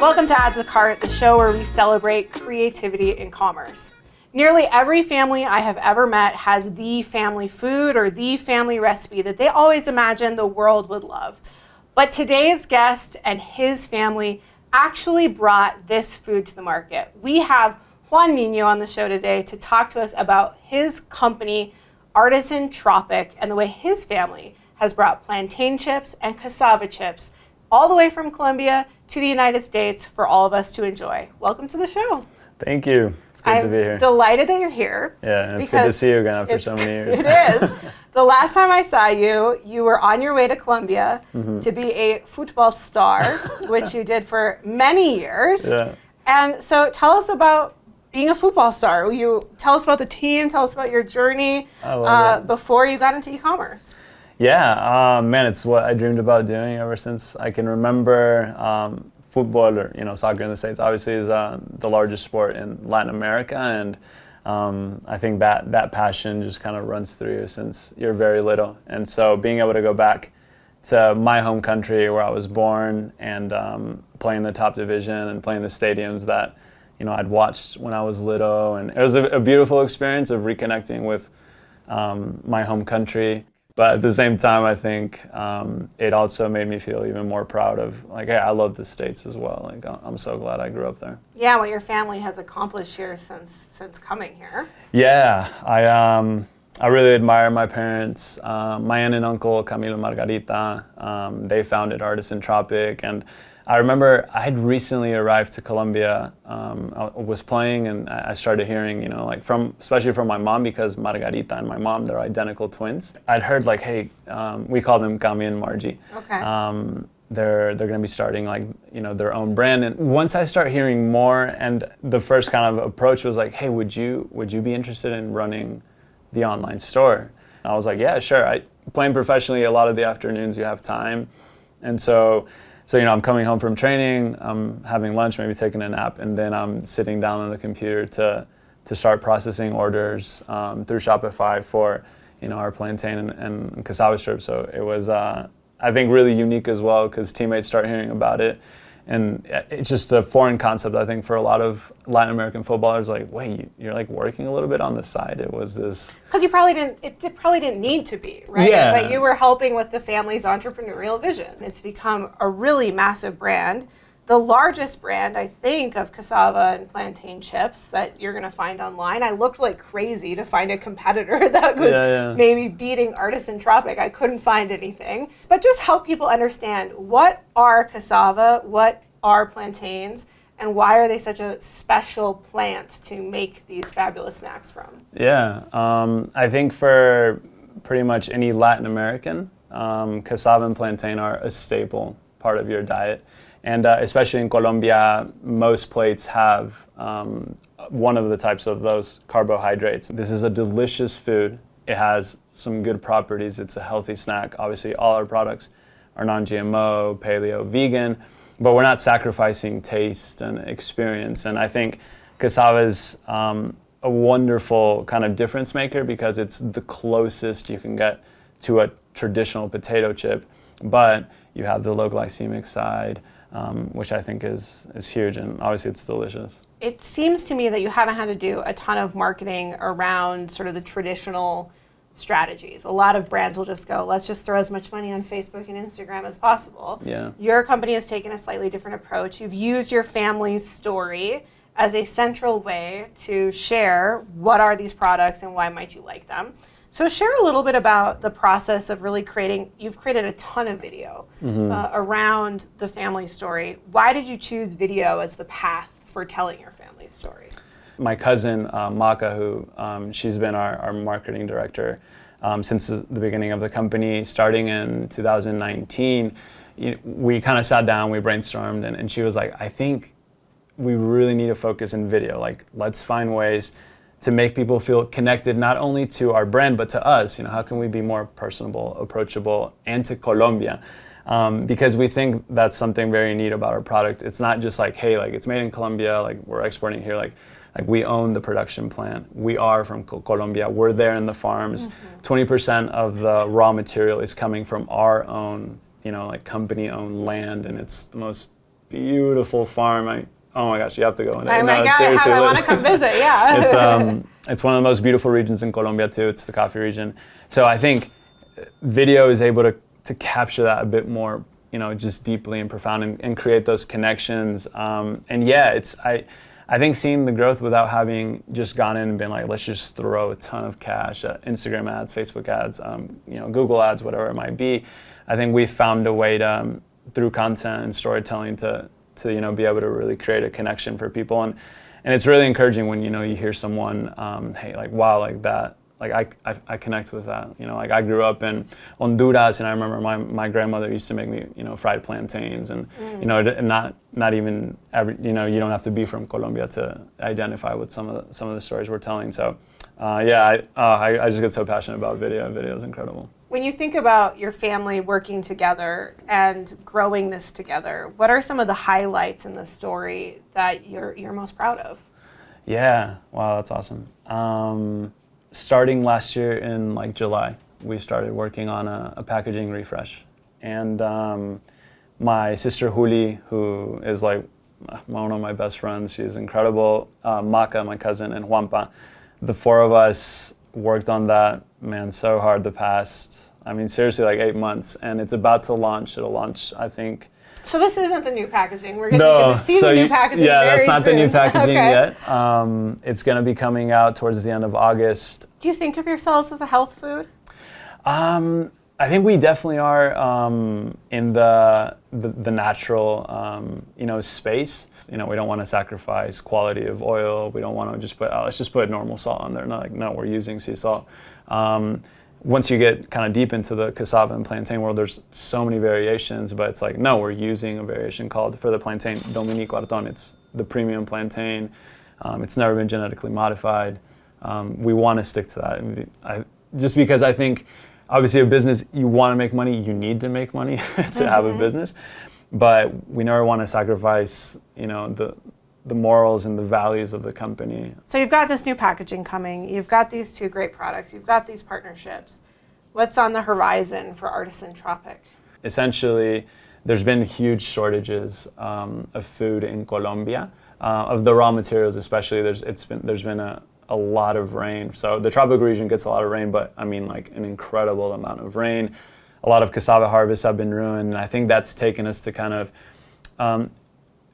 Welcome to Add to Cart, the show where we celebrate creativity in commerce. Nearly every family I have ever met has the family food or the family recipe that they always imagine the world would love. But today's guest and his family actually brought this food to the market. We have Juan Niño on the show today to talk to us about his company, Artisan Tropic, and the way his family has brought plantain chips and cassava chips all the way from Colombia to the United States for all of us to enjoy. Welcome to the show. Thank you. It's good to be here. I'm delighted that you're here. Yeah, and it's good to see you again after so many years. It is. The last time I saw you, you were on your way to Colombia to be a football star, which you did for many years. Yeah. And so tell us about being a football star. Tell us about the team, tell us about your journey before you got into e-commerce. Yeah, man, it's what I dreamed about doing ever since I can remember. Football, or soccer in the States, obviously is the largest sport in Latin America, and I think that passion just kind of runs through you since you're very little. And so being able to go back to my home country where I was born and playing the top division and playing the stadiums that I'd watched when I was little, and it was a beautiful experience of reconnecting with my home country. But at the same time, I think it also made me feel even more proud of, hey, I love the States as well. I'm so glad I grew up there. Yeah, what your family has accomplished here since coming here. Yeah, I really admire my parents. My aunt and uncle, Camilo and Margarita, they founded Artisan Tropic, and I remember I had recently arrived to Colombia. I was playing, and I started hearing, especially from my mom, because Margarita and my mom, they're identical twins. I'd heard hey, we call them Cami and Margie. Okay. They're going to be starting their own brand. And once I start hearing more, and the first kind of approach was hey, would you be interested in running the online store? I was like, yeah, sure. Playing professionally, a lot of the afternoons you have time, and so I'm coming home from training, I'm having lunch, maybe taking a nap, and then I'm sitting down on the computer to start processing orders through Shopify for our plantain and cassava strips. So it was, I think, really unique as well, because teammates start hearing about it. And it's just a foreign concept, I think, for a lot of Latin American footballers. Wait, you're working a little bit on the side. It was this... Because it probably didn't need to be, right? Yeah. But you were helping with the family's entrepreneurial vision. It's become a really massive brand. The largest brand, I think, of cassava and plantain chips that you're going to find online. I looked like crazy to find a competitor that was maybe beating Artisan Tropic. I couldn't find anything. But just help people understand, what are cassava, what are plantains, and why are they such a special plant to make these fabulous snacks from? Yeah, I think for pretty much any Latin American, cassava and plantain are a staple part of your diet. And especially in Colombia, most plates have one of the types of those carbohydrates. This is a delicious food. It has some good properties. It's a healthy snack. Obviously, all our products are non-GMO, paleo, vegan, but we're not sacrificing taste and experience. And I think cassava is a wonderful kind of difference maker, because it's the closest you can get to a traditional potato chip, but you have the low glycemic side, which I think is huge, and obviously it's delicious. It seems to me that you haven't had to do a ton of marketing around sort of the traditional strategies. A lot of brands will just go, let's just throw as much money on Facebook and Instagram as possible. Yeah. Your company has taken a slightly different approach. You've used your family's story as a central way to share what are these products and why might you like them. So share a little bit about the process of really you've created a ton of video around the family story. Why did you choose video as the path for telling your family story? My cousin, Maka, who she's been our marketing director since the beginning of the company, starting in 2019, we kind of sat down, we brainstormed, and she was like, I think we really need to focus in video. Let's find ways to make people feel connected not only to our brand, but to us. How can we be more personable, approachable, and to Colombia? Because we think that's something very neat about our product. It's not just hey, it's made in Colombia, we're exporting here, we own the production plant. We are from Colombia. We're there in the farms. 20% of the raw material is coming from our own, company-owned land, and it's the most beautiful farm. Oh my gosh, you have to go in there. I want to come visit, yeah. It's one of the most beautiful regions in Colombia too. It's the coffee region. So I think video is able to capture that a bit more, just deeply and profound and create those connections. And yeah, I think seeing the growth without having just gone in and been like, let's just throw a ton of cash at Instagram ads, Facebook ads, Google ads, whatever it might be. I think we found a way to, through content and storytelling, to be able to really create a connection for people. And it's really encouraging when, you hear someone, hey, like, wow, like that. Like I connect with that, like I grew up in Honduras, and I remember my grandmother used to make me, fried plantains, and not even every, you don't have to be from Colombia to identify with some of the stories we're telling. So, I just get so passionate about video. Video is incredible. When you think about your family working together and growing this together, what are some of the highlights in the story that you're most proud of? Yeah, wow, that's awesome. Starting last year in like July, we started working on a packaging refresh. And my sister Juli, who is like one of my best friends, she's incredible, Maca, my cousin, and Juanpa, the four of us worked on that, man, so hard the past, seriously, like 8 months. And it's about to launch. It'll launch, I think. So this isn't the new packaging. We're going to see the new packaging that's not soon. The new packaging yet. It's going to be coming out towards the end of August. Do you think of yourselves as a health food? I think we definitely are in the natural, space. We don't want to sacrifice quality of oil. We don't want to just let's just put normal salt on there. No, we're using sea salt. Once you get kind of deep into the cassava and plantain world, there's so many variations, but it's like, no, we're using a variation called, for the plantain, Dominico Arton. It's the premium plantain. It's never been genetically modified. We want to stick to that. Just because I think, obviously, a business, you want to make money, you need to make money to have a business, but we never want to sacrifice, the morals and the values of the company. So you've got this new packaging coming, you've got these two great products, you've got these partnerships. What's on the horizon for Artisan Tropic? Essentially, there's been huge shortages of food in Colombia, of the raw materials especially. There's been a lot of rain. So the tropical region gets a lot of rain, but like an incredible amount of rain. A lot of cassava harvests have been ruined, and I think that's taken us to kind of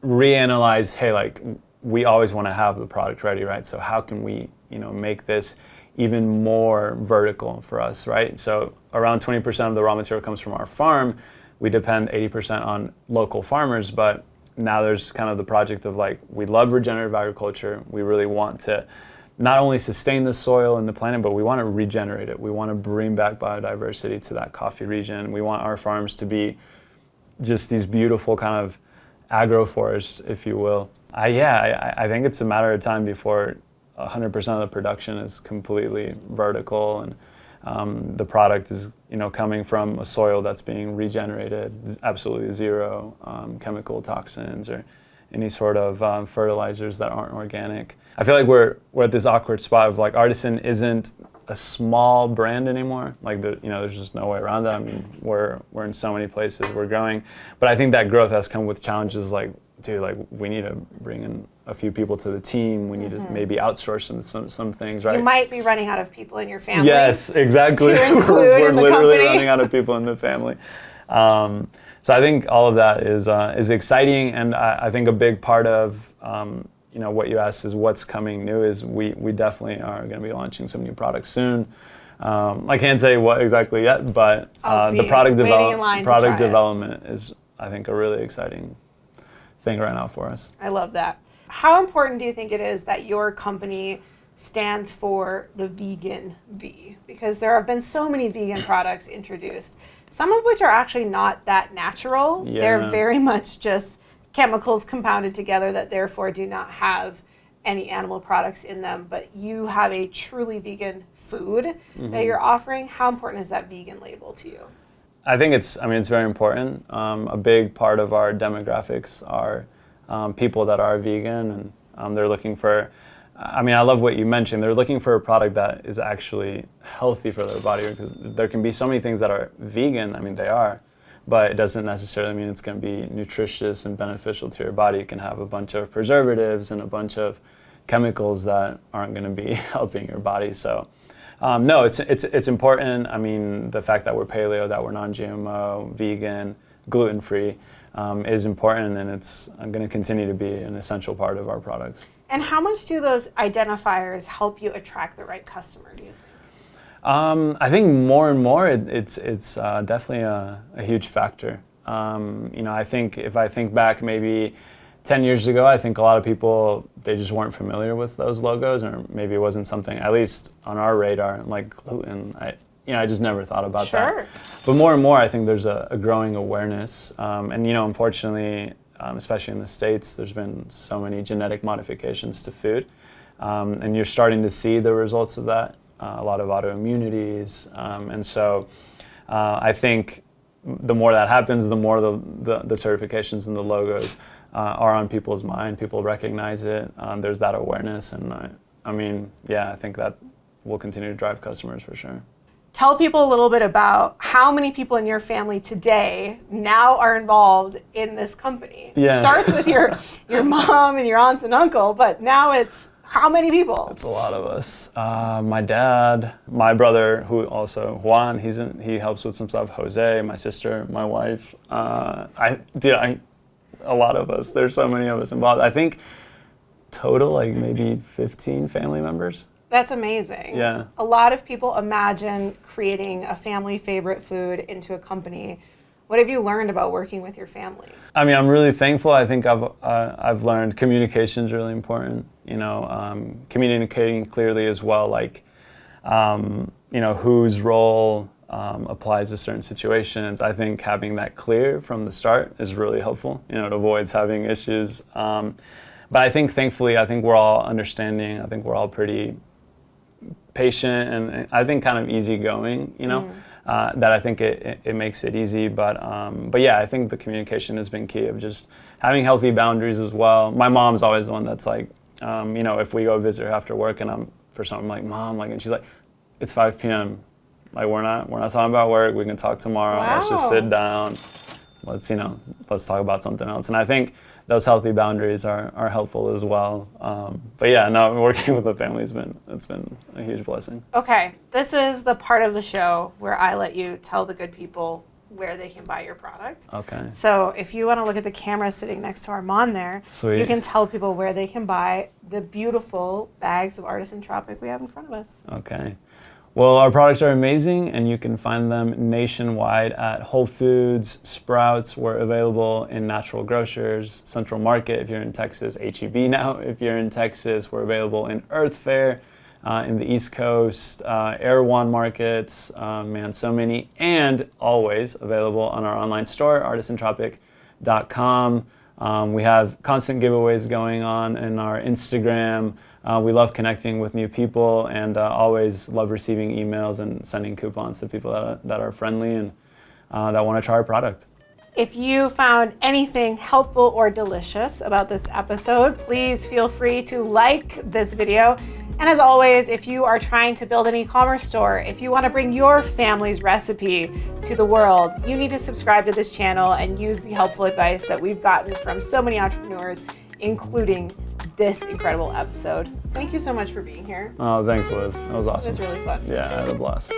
reanalyze, hey, like, we always want to have the product ready, right? So how can we, make this even more vertical for us, right? So around 20% of the raw material comes from our farm. We depend 80% on local farmers, but now there's kind of the project of like, we love regenerative agriculture. We really want to not only sustain the soil and the planet, but we want to regenerate it. We want to bring back biodiversity to that coffee region. We want our farms to be just these beautiful kind of agroforests, if you will. I think it's a matter of time before 100% of the production is completely vertical, and the product is, coming from a soil that's being regenerated, absolutely zero chemical toxins or any sort of fertilizers that aren't organic. I feel like we're at this awkward spot of like, Artisan isn't a small brand anymore. Like, there's just no way around that. We're in so many places, we're growing, but I think that growth has come with challenges like, dude, like, we need to bring in a few people to the team. We need to maybe outsource some things, right? You might be running out of people in your family. Yes, exactly. We're literally running out of people in the family. So I think all of that is exciting, and I think a big part of what you asked is what's coming new is we definitely are going to be launching some new products soon. I can't say what exactly yet, but the product development is, I think, a really exciting thing right now for us. I love that. How important do you think it is that your company stands for the vegan V? Because there have been so many vegan products introduced, some of which are actually not that natural. Yeah. They're very much just chemicals compounded together that therefore do not have any animal products in them, but you have a truly vegan food that you're offering. How important is that vegan label to you? I think it's very important. A big part of our demographics are people that are vegan, and they're looking for, I love what you mentioned. They're looking for a product that is actually healthy for their body, because there can be so many things that are vegan, they are, but it doesn't necessarily mean it's going to be nutritious and beneficial to your body. It can have a bunch of preservatives and a bunch of chemicals that aren't going to be helping your body. So no, it's important. I mean, the fact that we're paleo, that we're non-GMO, vegan, gluten-free is important, and it's going to continue to be an essential part of our products. And how much do those identifiers help you attract the right customer, do you think? I think more and more it's definitely a huge factor. I think if I think back maybe 10 years ago, I think a lot of people, they just weren't familiar with those logos, or maybe it wasn't something, at least on our radar, like gluten. I just never thought about that. But more and more, I think there's a growing awareness. And unfortunately, especially in the States, there's been so many genetic modifications to food. And you're starting to see the results of that. A lot of autoimmunities. And so I think the more that happens, the more the certifications and the logos are on people's mind. People recognize it. There's that awareness. And I think that will continue to drive customers for sure. Tell people a little bit about how many people in your family today now are involved in this company. Yeah. It starts with your mom and your aunts and uncle, but now it's how many people? It's a lot of us. My dad, my brother, who also Juan, he helps with some stuff. Jose, my sister, my wife. A lot of us. There's so many of us involved. I think total like maybe 15 family members. That's amazing. Yeah. A lot of people imagine creating a family favorite food into a company. What have you learned about working with your family? I'm really thankful. I think I've learned communication is really important. Communicating clearly as well, like, whose role applies to certain situations. I think having that clear from the start is really helpful. It avoids having issues. But I think, thankfully, we're all understanding. I think we're all pretty patient and I think kind of easygoing, that I think it makes it easy. But yeah, I think the communication has been key of just having healthy boundaries as well. My mom's always the one that's like, if we go visit her after work and I'm like, Mom, and she's like, it's 5 p.m. Like we're not talking about work. We can talk tomorrow. Wow. Let's just sit down. Let's talk about something else. And I think those healthy boundaries are helpful as well. But yeah, no, working with the family it's been a huge blessing. Okay, this is the part of the show where I let you tell the good people where they can buy your product. Okay. So if you want to look at the camera sitting next to Armand there, Sweet. You can tell people where they can buy the beautiful bags of Artisan Tropic we have in front of us. Okay. Well, our products are amazing, and you can find them nationwide at Whole Foods, Sprouts. We're available in Natural Grocers, Central Market if you're in Texas, H-E-B now if you're in Texas. We're available in Earth Fare in the East Coast, Erewhon Markets, so many, and always available on our online store, artisantropic.com. We have constant giveaways going on in our Instagram. We love connecting with new people and always love receiving emails and sending coupons to people that are friendly and that want to try our product. If you found anything helpful or delicious about this episode, please feel free to like this video. And as always, if you are trying to build an e-commerce store, if you want to bring your family's recipe to the world, you need to subscribe to this channel and use the helpful advice that we've gotten from so many entrepreneurs, including this incredible episode. Thank you so much for being here. Oh, thanks, Liz. That was awesome. It was really fun. Yeah, I had a blast.